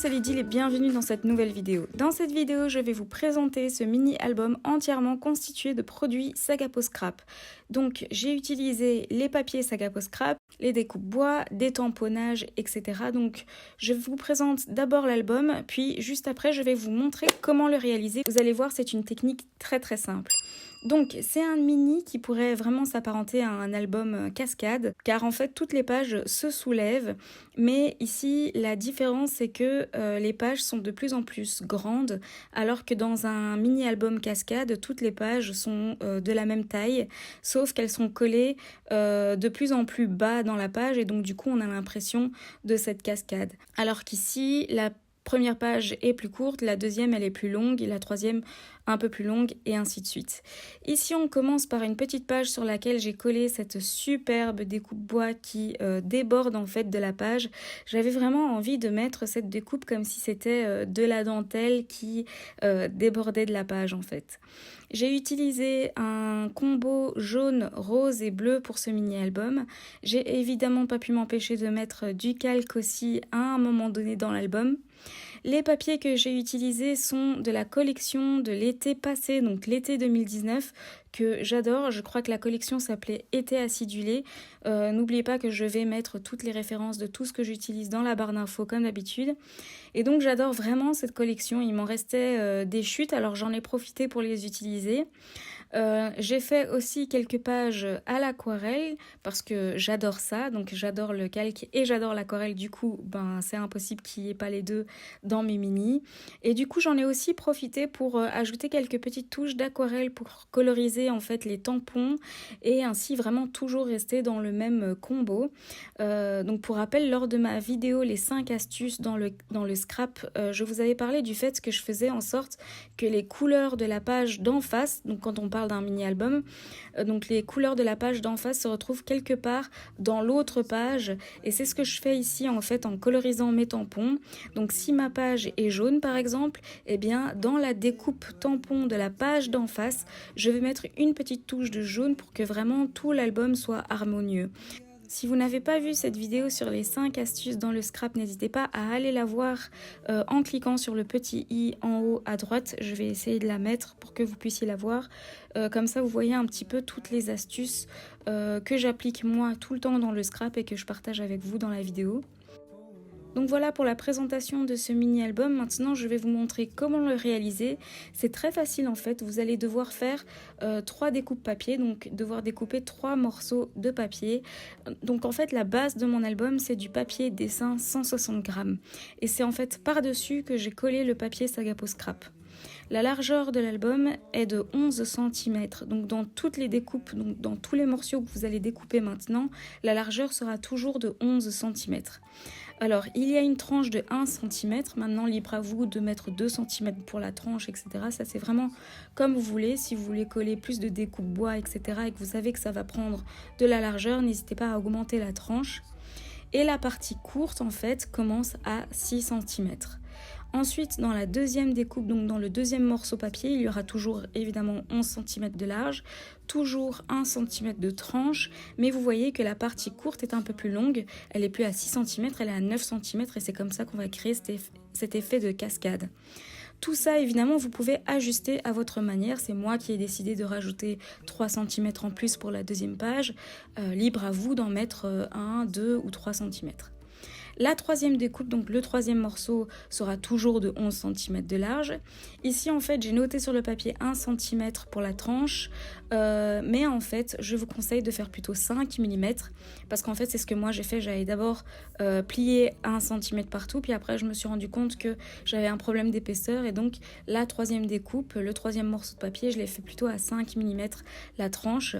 c'est Lydie et bienvenue dans cette nouvelle vidéo. Dans cette vidéo, je vais vous présenter ce mini-album entièrement constitué de produits Sagapo Scrap. Donc j'ai utilisé les papiers Sagapo Scrap, les découpes bois, des tamponnages, etc. Donc je vous présente d'abord l'album, puis juste après je vais vous montrer comment le réaliser. Vous allez voir, c'est une technique très simple. Donc c'est un mini qui pourrait vraiment s'apparenter à un album cascade, car en fait toutes les pages se soulèvent, mais ici la différence c'est que les pages sont de plus en plus grandes, alors que dans un mini album cascade, toutes les pages sont de la même taille, sauf qu'elles sont collées de plus en plus bas dans la page, et donc du coup on a l'impression de cette cascade. Alors qu'ici, la première page est plus courte, la deuxième elle est plus longue et la troisième un peu plus longue et ainsi de suite. Ici on commence par une petite page sur laquelle j'ai collé cette superbe découpe bois qui déborde en fait de la page. J'avais vraiment envie de mettre cette découpe comme si c'était de la dentelle qui débordait de la page en fait. J'ai utilisé un combo jaune, rose et bleu pour ce mini-album. J'ai évidemment pas pu m'empêcher de mettre du calque aussi à un moment donné dans l'album. Les papiers que j'ai utilisés sont de la collection de l'été passé, donc l'été 2019, que j'adore. Je crois que la collection s'appelait Été acidulé. N'oubliez pas que je vais mettre toutes les références de tout ce que j'utilise dans la barre d'infos comme d'habitude. Et donc j'adore vraiment cette collection. Il m'en restait des chutes, alors j'en ai profité pour les utiliser. J'ai fait aussi quelques pages à l'aquarelle parce que j'adore ça, donc j'adore le calque et j'adore l'aquarelle, du coup c'est impossible qu'il n'y ait pas les deux dans mes mini. Et du coup j'en ai aussi profité pour ajouter quelques petites touches d'aquarelle pour coloriser en fait les tampons et ainsi vraiment toujours rester dans le même combo. Donc pour rappel, lors de ma vidéo les 5 astuces dans le scrap, je vous avais parlé du fait que je faisais en sorte que les couleurs de la page d'en face, donc quand on parle d'un mini-album, donc les couleurs de la page d'en face se retrouvent quelque part dans l'autre page, et c'est ce que je fais ici en fait en colorisant mes tampons. Donc si ma page est jaune par exemple, eh bien dans la découpe tampon de la page d'en face, je vais mettre une petite touche de jaune pour que vraiment tout l'album soit harmonieux. Si vous n'avez pas vu cette vidéo sur les 5 astuces dans le scrap, n'hésitez pas à aller la voir en cliquant sur le petit i en haut à droite. Je vais essayer de la mettre pour que vous puissiez la voir. Comme ça, vous voyez un petit peu toutes les astuces que j'applique moi tout le temps dans le scrap et que je partage avec vous dans la vidéo. Donc voilà pour la présentation de ce mini-album. Maintenant, je vais vous montrer comment le réaliser. C'est très facile en fait. Vous allez devoir faire 3 découpes papier, donc devoir découper 3 morceaux de papier. Donc en fait, la base de mon album, c'est du papier dessin 160 grammes. Et c'est en fait par-dessus que j'ai collé le papier Sagapo Scrap. La largeur de l'album est de 11 cm, donc dans toutes les découpes, donc dans tous les morceaux que vous allez découper maintenant, la largeur sera toujours de 11 cm. Alors, il y a une tranche de 1 cm, maintenant libre à vous de mettre 2 cm pour la tranche, etc. Ça c'est vraiment comme vous voulez. Si vous voulez coller plus de découpe bois, etc. et que vous savez que ça va prendre de la largeur, n'hésitez pas à augmenter la tranche. Et la partie courte en fait commence à 6 cm. Ensuite, dans la deuxième découpe, donc dans le deuxième morceau papier, il y aura toujours évidemment 11 cm de large, toujours 1 cm de tranche, mais vous voyez que la partie courte est un peu plus longue, elle est plus à 6 cm, elle est à 9 cm, et c'est comme ça qu'on va créer cet effet de cascade. Tout ça, évidemment, vous pouvez ajuster à votre manière. C'est moi qui ai décidé de rajouter 3 cm en plus pour la deuxième page. Libre à vous d'en mettre 1, 2 ou 3 cm. La troisième découpe, donc le troisième morceau, sera toujours de 11 cm de large. Ici, en fait, j'ai noté sur le papier 1 cm pour la tranche, mais en fait, je vous conseille de faire plutôt 5 mm, parce qu'en fait, c'est ce que moi j'ai fait. J'avais d'abord plié 1 cm partout, puis après, je me suis rendu compte que j'avais un problème d'épaisseur, et donc la troisième découpe, le troisième morceau de papier, je l'ai fait plutôt à 5 mm la tranche.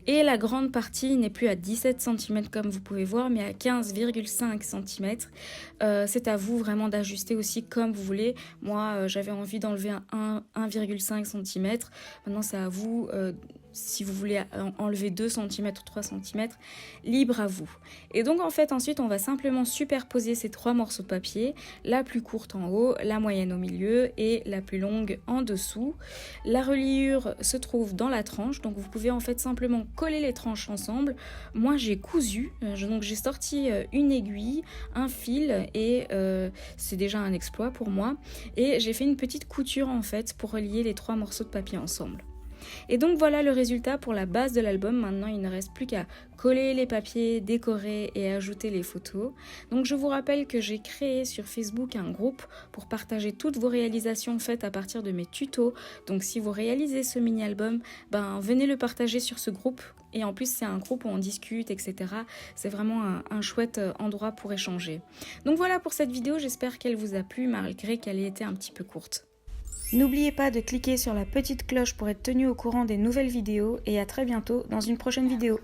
Et la grande partie n'est plus à 17 cm comme vous pouvez voir, mais à 15,5 cm. C'est à vous vraiment d'ajuster aussi comme vous voulez. Moi, j'avais envie d'enlever un 1,5 cm. Maintenant, c'est à vous si vous voulez enlever 2 cm ou 3 cm, libre à vous. Et donc en fait ensuite on va simplement superposer ces 3 morceaux de papier, la plus courte en haut, la moyenne au milieu et la plus longue en dessous. La reliure se trouve dans la tranche, donc vous pouvez en fait simplement coller les tranches ensemble. Moi j'ai cousu, donc j'ai sorti une aiguille, un fil et c'est déjà un exploit pour moi. Et j'ai fait une petite couture en fait pour relier les 3 morceaux de papier ensemble. Et donc voilà le résultat pour la base de l'album. Maintenant il ne reste plus qu'à coller les papiers, décorer et ajouter les photos. Donc je vous rappelle que j'ai créé sur Facebook un groupe pour partager toutes vos réalisations faites à partir de mes tutos. Donc si vous réalisez ce mini-album, venez le partager sur ce groupe. Et en plus c'est un groupe où on discute, etc. C'est vraiment un chouette endroit pour échanger. Donc voilà pour cette vidéo, j'espère qu'elle vous a plu malgré qu'elle ait été un petit peu courte. N'oubliez pas de cliquer sur la petite cloche pour être tenu au courant des nouvelles vidéos et à très bientôt dans une prochaine vidéo.